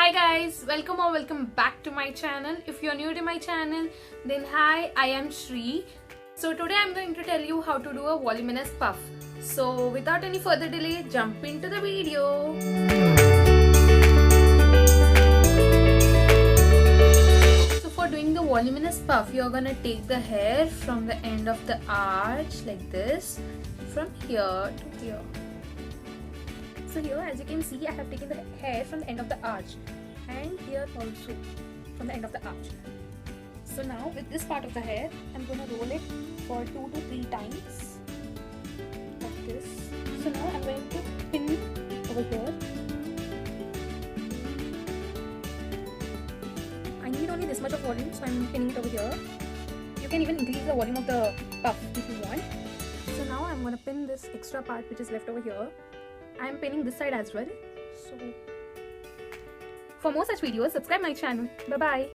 Hi guys, welcome or welcome back to my channel. If you're new to my channel, then hi, I am Shri. So today I'm going to tell you how to do a voluminous puff. So without any further delay, jump into the video. So for doing the voluminous puff, you're gonna take the hair from the end of the arch like this, from here to here. So here, as you can see, I have taken the hair from the end of the arch and here also from the end of the arch. So now with this part of the hair, I'm going to roll it for 2 to 3 times like this. So now I'm going to pin over here. I need only this much of volume, so I'm pinning it over here. You can even increase the volume of the puff if you want. So now I'm going to pin this extra part which is left over here. I'm pinning this side as well. So for more such videos, subscribe my channel. Bye bye.